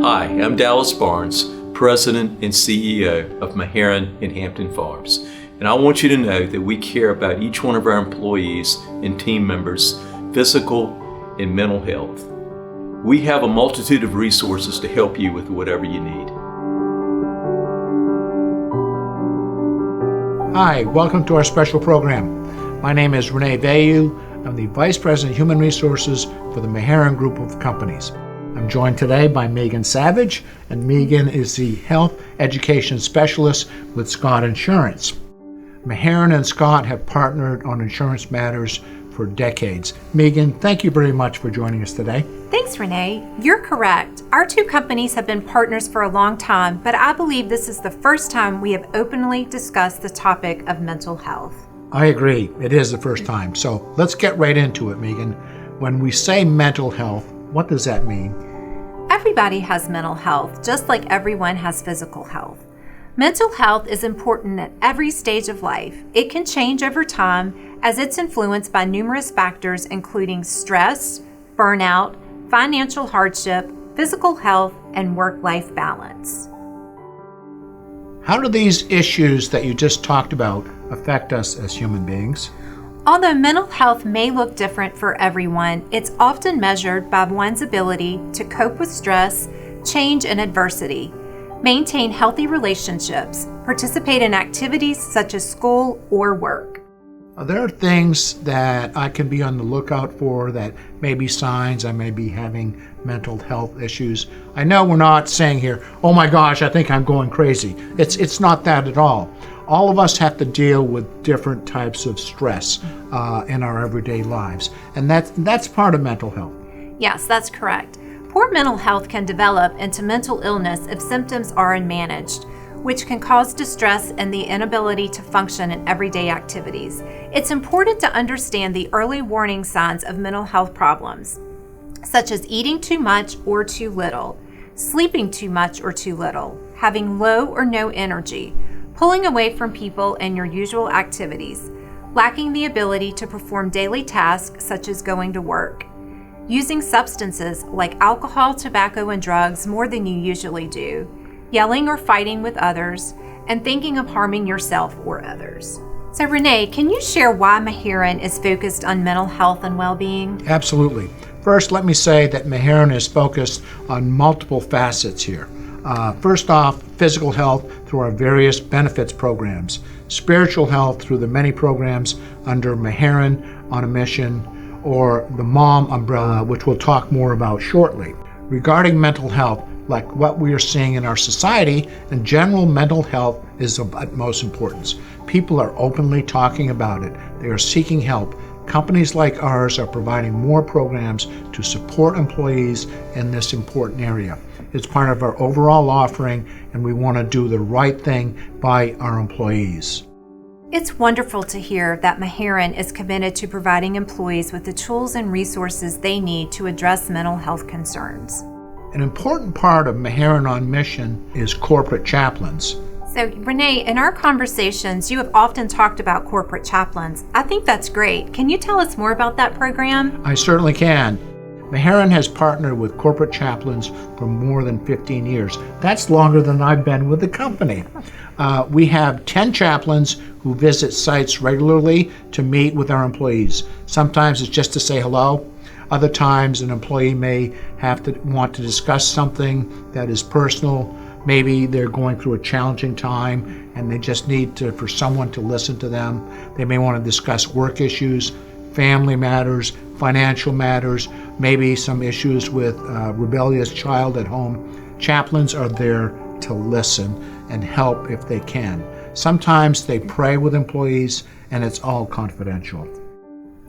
Hi, I'm Dallas Barnes, President and CEO of Meherrin in Hampton Farms, and I want you to know that we care about each one of our employees and team members' physical and mental health. We have a multitude of resources to help you with whatever you need. Hi, welcome to our special program. My name is Renee Vayu. I'm the Vice President of Human Resources for the Meherrin Group of Companies. I'm joined today by Megan Savage, and Megan is the Health Education Specialist with Scott Insurance. Meherrin and Scott have partnered on insurance matters for decades. Megan, thank you very much for joining us today. Thanks, Renee. You're correct. Our two companies have been partners for a long time, but I believe this is the first time we have openly discussed the topic of mental health. I agree. It is the first time. So let's get right into it, Megan. When we say mental health, what does that mean? Everybody has mental health, just like everyone has physical health. Mental health is important at every stage of life. It can change over time as it's influenced by numerous factors, including stress, burnout, financial hardship, physical health, and work-life balance. How do these issues that you just talked about affect us as human beings? Although mental health may look different for everyone, it's often measured by one's ability to cope with stress, change, and adversity, maintain healthy relationships, participate in activities such as school or work. Are there things that I can be on the lookout for that may be signs I may be having mental health issues? I know we're not saying here, oh my gosh, I think I'm going crazy. It's not that at all. All of us have to deal with different types of stress in our everyday lives, and that's part of mental health. Yes, that's correct. Poor mental health can develop into mental illness if symptoms are unmanaged, which can cause distress and the inability to function in everyday activities. It's important to understand the early warning signs of mental health problems, such as eating too much or too little, sleeping too much or too little, having low or no energy, pulling away from people and your usual activities, lacking the ability to perform daily tasks such as going to work, using substances like alcohol, tobacco, and drugs more than you usually do, yelling or fighting with others, and thinking of harming yourself or others. So Renee, can you share why Meherrin is focused on mental health and well-being? Absolutely. First, let me say that Meherrin is focused on multiple facets here. First off, physical health through our various benefits programs, spiritual health through the many programs under Meherrin on a Mission, or the MOM umbrella, which we'll talk more about shortly. Regarding mental health, like what we are seeing in our society, in general, mental health is of utmost importance. People are openly talking about it. They are seeking help. Companies like ours are providing more programs to support employees in this important area. It's part of our overall offering, and we want to do the right thing by our employees. It's wonderful to hear that Meherrin is committed to providing employees with the tools and resources they need to address mental health concerns. An important part of Meherrin on Mission is corporate chaplains. So Renee, in our conversations, you have often talked about corporate chaplains. I think that's great. Can you tell us more about that program? I certainly can. Meherrin has partnered with corporate chaplains for more than 15 years. That's longer than I've been with the company. We have 10 chaplains who visit sites regularly to meet with our employees. Sometimes it's just to say hello. Other times an employee may want to discuss something that is personal. Maybe they're going through a challenging time and they just need for someone to listen to them. They may want to discuss work issues, family matters, financial matters, maybe some issues with a rebellious child at home. Chaplains are there to listen and help if they can. Sometimes they pray with employees, and it's all confidential.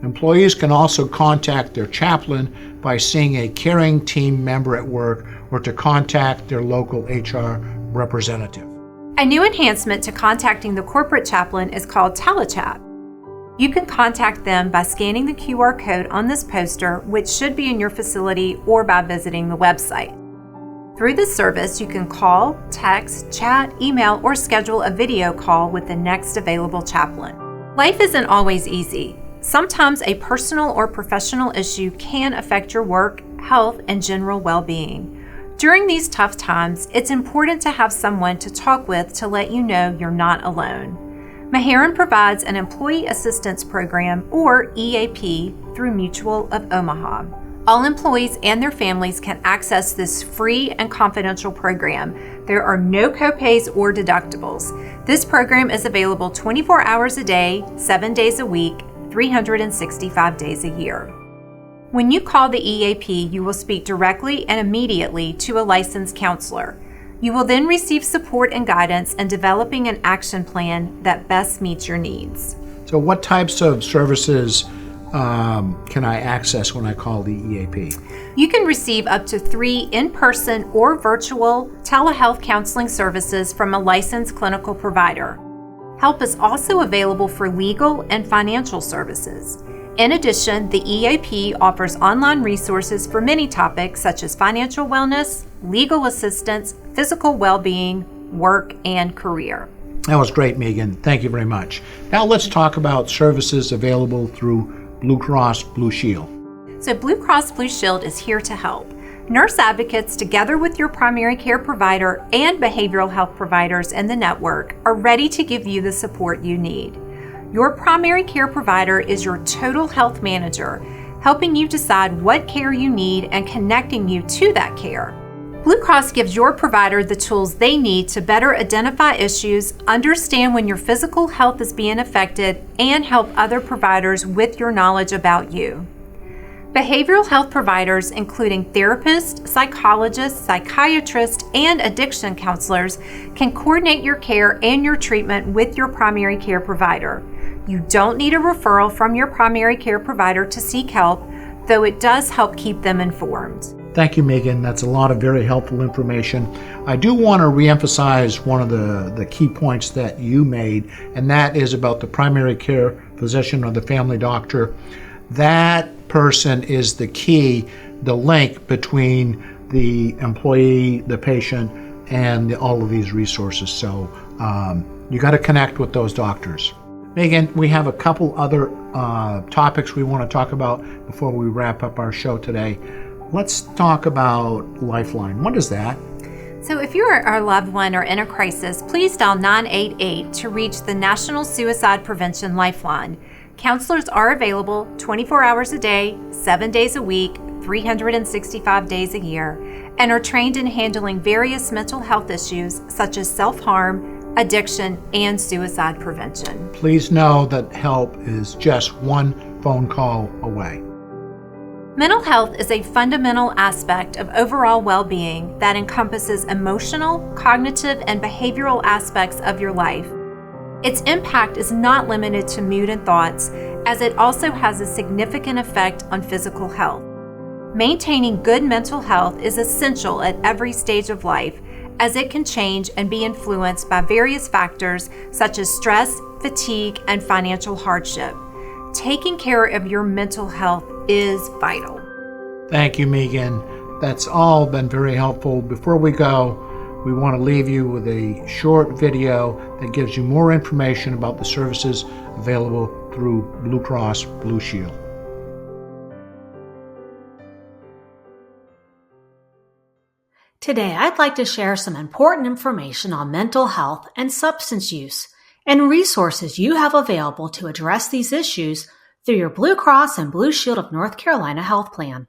Employees can also contact their chaplain by seeing a caring team member at work or to contact their local HR representative. A new enhancement to contacting the corporate chaplain is called telechat. You can contact them by scanning the QR code on this poster, which should be in your facility, or by visiting the website. Through this service, you can call, text, chat, email, or schedule a video call with the next available chaplain. Life isn't always easy. Sometimes a personal or professional issue can affect your work, health, and general well-being. During these tough times, it's important to have someone to talk with to let you know you're not alone. Meherrin provides an Employee Assistance Program, or EAP, through Mutual of Omaha. All employees and their families can access this free and confidential program. There are no copays or deductibles. This program is available 24 hours a day, 7 days a week, 365 days a year. When you call the EAP, you will speak directly and immediately to a licensed counselor. You will then receive support and guidance in developing an action plan that best meets your needs. So what types of services can I access when I call the EAP? You can receive up to 3 in-person or virtual telehealth counseling services from a licensed clinical provider. Help is also available for legal and financial services. In addition, the EAP offers online resources for many topics such as financial wellness, legal assistance, physical well-being, work, and career. That was great, Megan. Thank you very much. Now let's talk about services available through Blue Cross Blue Shield. So Blue Cross Blue Shield is here to help. Nurse advocates, together with your primary care provider and behavioral health providers in the network, are ready to give you the support you need. Your primary care provider is your total health manager, helping you decide what care you need and connecting you to that care. Blue Cross gives your provider the tools they need to better identify issues, understand when your physical health is being affected, and help other providers with your knowledge about you. Behavioral health providers, including therapists, psychologists, psychiatrists, and addiction counselors, can coordinate your care and your treatment with your primary care provider. You don't need a referral from your primary care provider to seek help, though it does help keep them informed. Thank you, Megan. That's a lot of very helpful information. I do want to reemphasize one of the key points that you made, and that is about the primary care physician or the family doctor. That person is the key, the link between the employee, the patient, and all of these resources. So you got to connect with those doctors. Megan, we have a couple other topics we want to talk about before we wrap up our show today. Let's talk about Lifeline. What is that? So if you or a loved one are in a crisis, please dial 988 to reach the National Suicide Prevention Lifeline. Counselors are available 24 hours a day, 7 days a week, 365 days a year, and are trained in handling various mental health issues such as self-harm, addiction, and suicide prevention. Please know that help is just one phone call away. Mental health is a fundamental aspect of overall well-being that encompasses emotional, cognitive, and behavioral aspects of your life. Its impact is not limited to mood and thoughts, as it also has a significant effect on physical health. Maintaining good mental health is essential at every stage of life, as it can change and be influenced by various factors such as stress, fatigue, and financial hardship. Taking care of your mental health is vital. Thank you, Megan. That's all been very helpful. Before we go, we want to leave you with a short video that gives you more information about the services available through Blue Cross Blue Shield. Today, I'd like to share some important information on mental health and substance use and resources you have available to address these issues through your Blue Cross and Blue Shield of North Carolina health plan.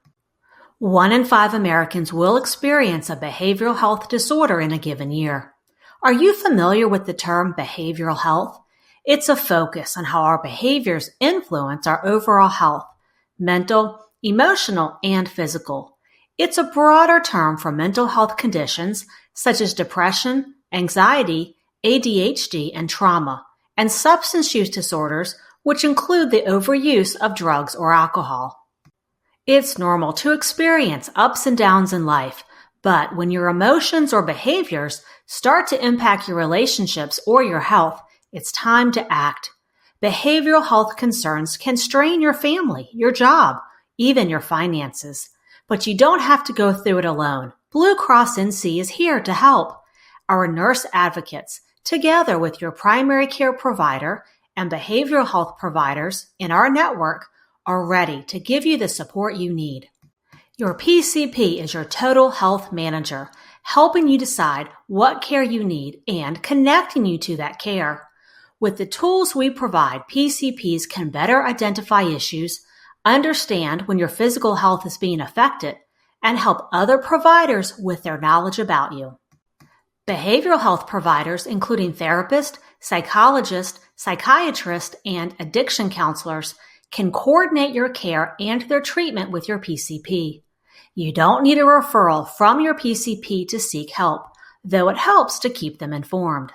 1 in 5 Americans will experience a behavioral health disorder in a given year. Are you familiar with the term behavioral health? It's a focus on how our behaviors influence our overall health, mental, emotional, and physical. It's a broader term for mental health conditions such as depression, anxiety, ADHD, and trauma, and substance use disorders, which include the overuse of drugs or alcohol. It's normal to experience ups and downs in life, but when your emotions or behaviors start to impact your relationships or your health, it's time to act. Behavioral health concerns can strain your family, your job, even your finances. But you don't have to go through it alone. Blue Cross NC is here to help. Our nurse advocates, together with your primary care provider and behavioral health providers in our network, are ready to give you the support you need. Your PCP is your total health manager, helping you decide what care you need and connecting you to that care. With the tools we provide, PCPs can better identify issues, understand when your physical health is being affected, and help other providers with their knowledge about you. Behavioral health providers, including therapists, psychologists, psychiatrists, and addiction counselors, can coordinate your care and their treatment with your PCP. You don't need a referral from your PCP to seek help, though it helps to keep them informed.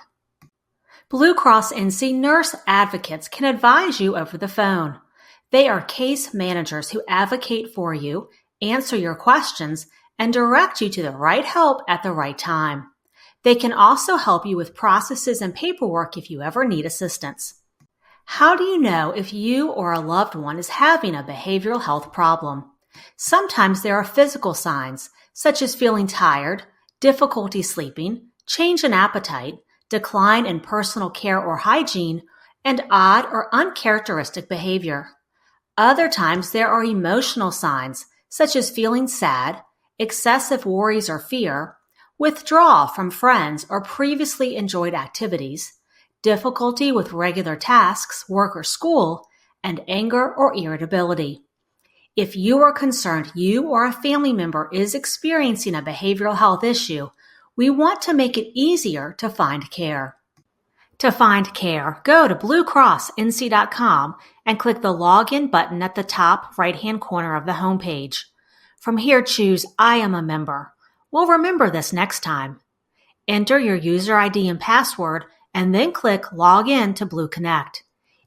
Blue Cross NC nurse advocates can advise you over the phone. They are case managers who advocate for you, answer your questions, and direct you to the right help at the right time. They can also help you with processes and paperwork if you ever need assistance. How do you know if you or a loved one is having a behavioral health problem? Sometimes there are physical signs, such as feeling tired, difficulty sleeping, change in appetite, decline in personal care or hygiene, and odd or uncharacteristic behavior. Other times there are emotional signs, such as feeling sad, excessive worries or fear, withdrawal from friends or previously enjoyed activities, difficulty with regular tasks, work or school, and anger or irritability. If you are concerned you or a family member is experiencing a behavioral health issue, we want to make it easier to find care. To find care, go to bluecrossnc.com and click the Login button at the top right-hand corner of the homepage. From here, choose I am a member. We'll remember this next time. Enter your user ID and password and then click Log In to Blue Connect.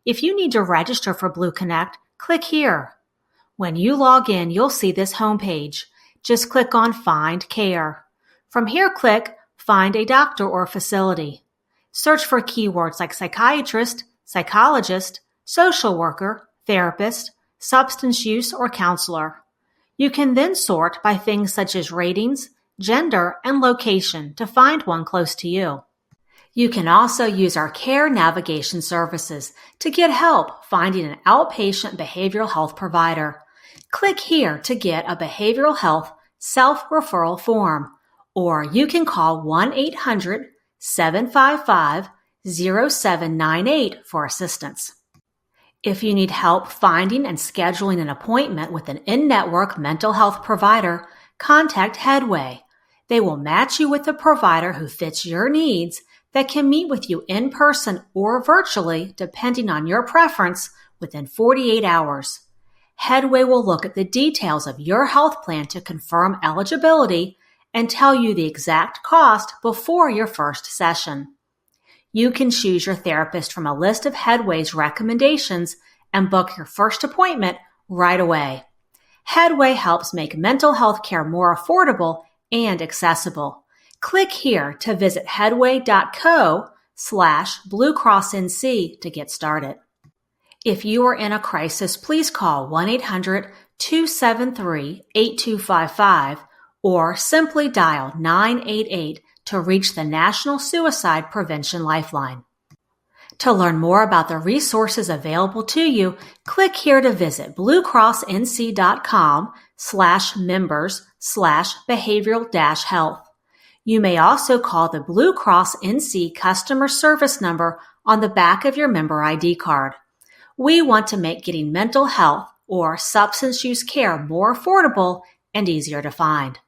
If you need to register for Blue Connect, click here. When you log in, you'll see this homepage. Just click on Find Care. From here, click Find a Doctor or Facility. Search for keywords like psychiatrist, psychologist, social worker, therapist, substance use, or counselor. You can then sort by things such as ratings, gender, and location to find one close to you. You can also use our care navigation services to get help finding an outpatient behavioral health provider. Click here to get a behavioral health self-referral form, or you can call 1-800-755-0798 for assistance. If you need help finding and scheduling an appointment with an in-network mental health provider, contact Headway. They will match you with a provider who fits your needs that can meet with you in person or virtually, depending on your preference, within 48 hours. Headway will look at the details of your health plan to confirm eligibility and tell you the exact cost before your first session. You can choose your therapist from a list of Headway's recommendations and book your first appointment right away. Headway helps make mental health care more affordable and accessible. Click here to visit headway.co/BlueCrossNC to get started. If you are in a crisis, please call 1-800-273-8255 or simply dial 988 to reach the National Suicide Prevention Lifeline. To learn more about the resources available to you, click here to visit bluecrossnc.com/members/behavioral-health. You may also call the Blue Cross NC customer service number on the back of your member ID card. We want to make getting mental health or substance use care more affordable and easier to find.